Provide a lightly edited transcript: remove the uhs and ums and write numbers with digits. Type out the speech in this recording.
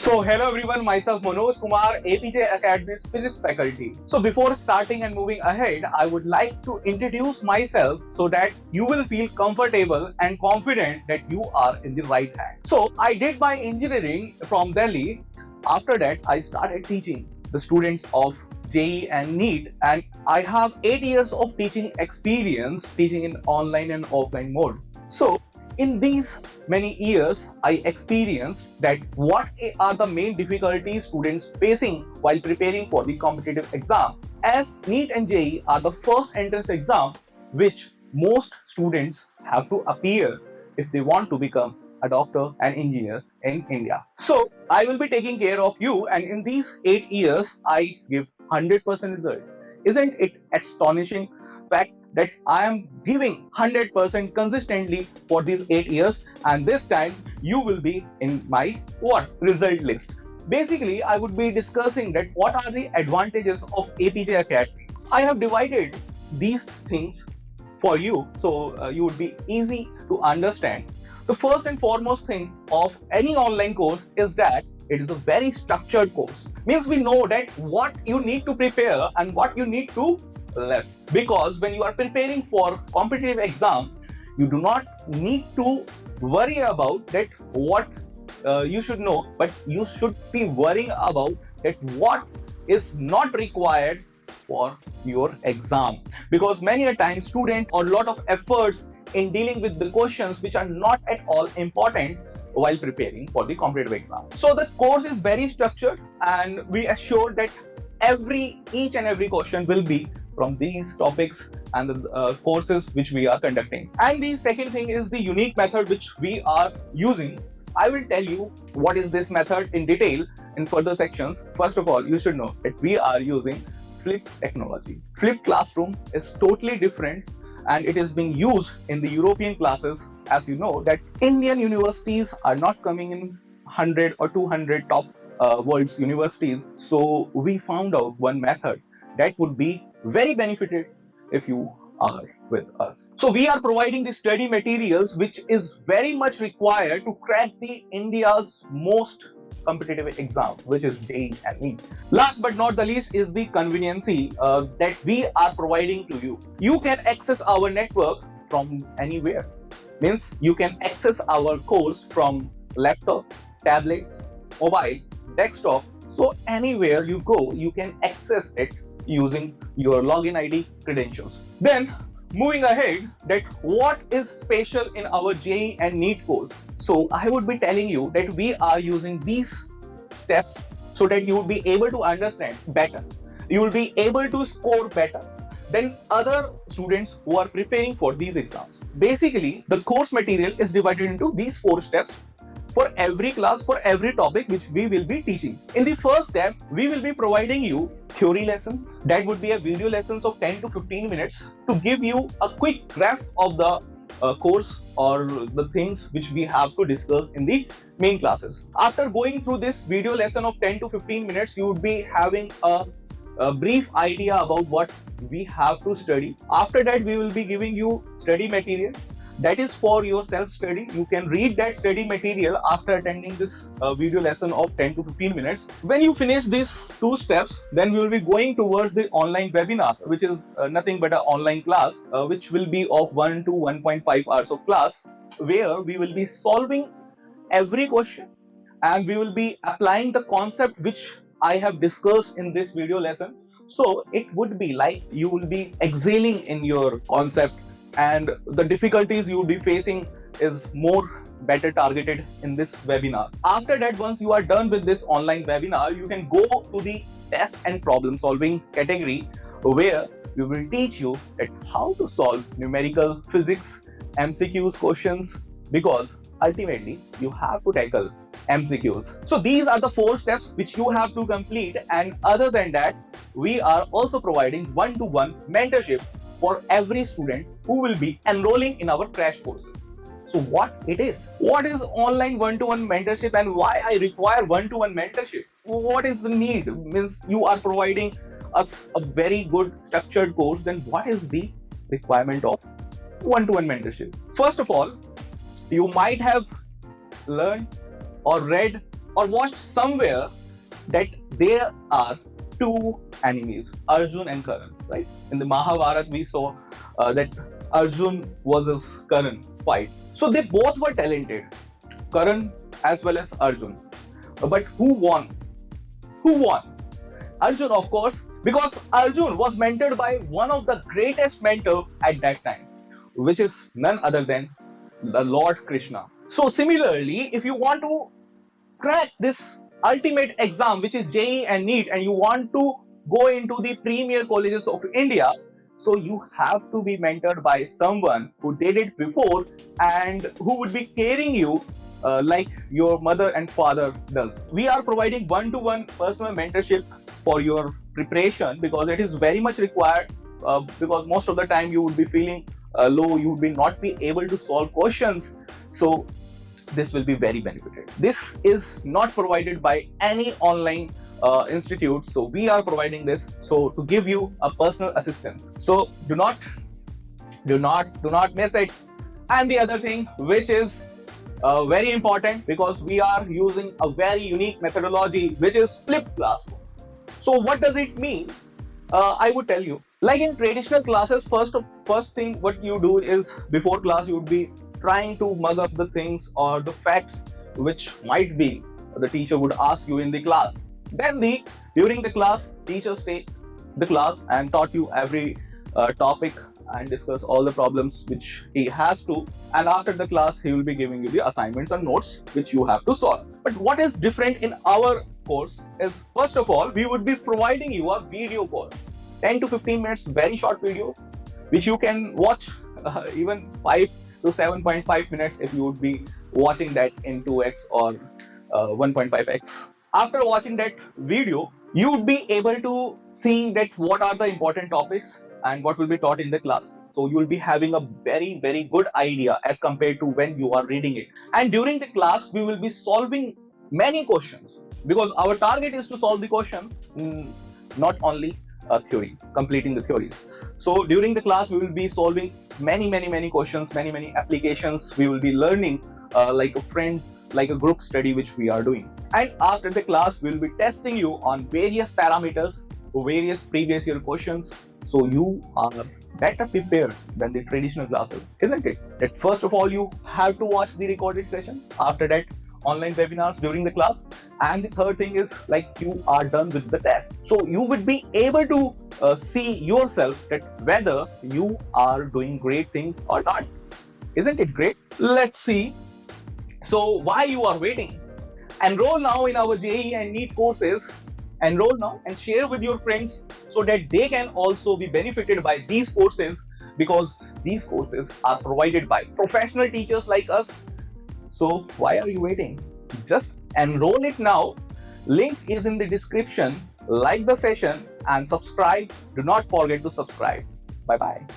So hello everyone, myself Manoj Kumar, APJ Academy's physics faculty. So before starting and moving ahead, I would like to introduce myself so that you will feel comfortable and confident that you are in the right hand. So I did my engineering from Delhi. After that, I started teaching the students of JEE and NEET, and I have 8 years of teaching experience teaching in online and offline mode. So in these many years, I experienced that what are the main difficulties students facing while preparing for the competitive exam. As NEET and JEE are the first entrance exam which most students have to appear if they want to become a doctor and engineer in India. So I will be taking care of you, and in these 8 years, I give 100% result. Isn't it astonishing fact that I am giving 100% consistently for these 8 years, and this time you will be in my result list. Basically, I would be discussing that what are the advantages of APJ Academy. I have divided these things for you so you would be easy to understand. The first and foremost thing of any online course is that it is a very structured course. Means we know that what you need to prepare and what you need to left, because when you are preparing for competitive exam, you do not need to worry about that what you should know, but you should be worrying about that what is not required for your exam, because many a time student or lot of efforts in dealing with the questions which are not at all important while preparing for the competitive exam. So the course is very structured, and we assure that each and every question will be from these topics and the courses which we are conducting. And the second thing is the unique method which we are using. I will tell you what is this method in detail in further sections. First of all, you should know that we are using flipped technology. Flipped classroom is totally different, and it is being used in the European classes. As you know that Indian universities are not coming in 100 or 200 top world's universities. So we found out one method that would be very benefited if you are with us. So we are providing the study materials which is very much required to crack the India's most competitive exam, which is JEE and NEET. Last but not the least is the conveniency that we are providing to you. You can access our network from anywhere. Means you can access our course from laptop, tablets, mobile, desktop. So anywhere you go, you can access it using your login ID credentials. Then moving ahead, that what is special in our JEE and NEET course. So I would be telling you that we are using these steps so that you will be able to understand better. You will be able to score better than other students who are preparing for these exams. Basically, the course material is divided into these 4 steps for every class, for every topic which we will be teaching. In the first step, we will be providing you theory lesson. That would be a video lessons of 10 to 15 minutes to give you a quick grasp of the course or the things which we have to discuss in the main classes. After going through this video lesson of 10 to 15 minutes, you would be having a brief idea about what we have to study. After that, we will be giving you study material. That is for your self-study. You can read that study material after attending this video lesson of 10 to 15 minutes. When you finish these 2 steps, then we will be going towards the online webinar, which is nothing but an online class, which will be of 1 to 1.5 hours of class, where we will be solving every question and we will be applying the concept which I have discussed in this video lesson. So it would be like you will be excelling in your concept, and the difficulties you will be facing is more better targeted in this webinar. After that, once you are done with this online webinar, you can go to the test and problem solving category, where we will teach you that how to solve numerical physics MCQs questions, because ultimately you have to tackle MCQs. So these are the 4 steps which you have to complete, and other than that, we are also providing one-to-one mentorship for every student who will be enrolling in our crash courses. So what is online one-to-one mentorship, and why I require one-to-one mentorship? What is the need? Means you are providing us a very good structured course, then what is the requirement of one-to-one mentorship? First of all, you might have learned or read or watched somewhere that there are two enemies, Arjun and Karan, right? In the Mahabharata, we saw that Arjun versus Karan fight. So they both were talented, Karan as well as Arjun. But who won? Who won? Arjun, of course, because Arjun was mentored by one of the greatest mentors at that time, which is none other than the Lord Krishna. So similarly, if you want to crack this ultimate exam, which is JEE and NEET, and you want to go into the premier colleges of India, so you have to be mentored by someone who did it before and who would be carrying you like your mother and father does. We are providing one-to-one personal mentorship for your preparation because it is very much required, because most of the time you would be feeling low, you would be not be able to solve questions. So this will be very benefited. This is not provided by any online institute, so we are providing this so to give you a personal assistance. So do not miss it. And the other thing, which is very important, because we are using a very unique methodology, which is flipped classroom. So what does it mean? I would tell you, like in traditional classes, first thing what you do is before class you would be trying to mug up the things or the facts which might be the teacher would ask you in the class. Then during the class, teachers take the class and taught you every topic and discuss all the problems which he has to, and after the class he will be giving you the assignments and notes which you have to solve. But what is different in our course is, first of all, we would be providing you a video course, 10 to 15 minutes, very short videos which you can watch even 5 to 7.5 minutes if you would be watching that in 2x or 1.5x. After watching that video, you would be able to see that what are the important topics and what will be taught in the class. So you will be having a very, very good idea as compared to when you are reading it. And during the class, we will be solving many questions, because our target is to solve the questions, not only theory, completing the theories. So during the class, we will be solving many questions, many applications. We will be learning like a friends, like a group study which we are doing. And after the class, we will be testing you on various parameters, various previous year questions. So you are better prepared than the traditional classes, isn't it? That first of all, you have to watch the recorded session. After that, online webinars during the class. And the third thing is, like, you are done with the test. So you would be able to see yourself that whether you are doing great things or not. Isn't it great? Let's see. So why you are waiting? Enroll now in our JEE and NEET courses. Enroll now and share with your friends so that they can also be benefited by these courses, because these courses are provided by professional teachers like us. So why are you waiting? Just enroll it now. Link is in the description. Like the session and subscribe. Do not forget to subscribe. Bye bye.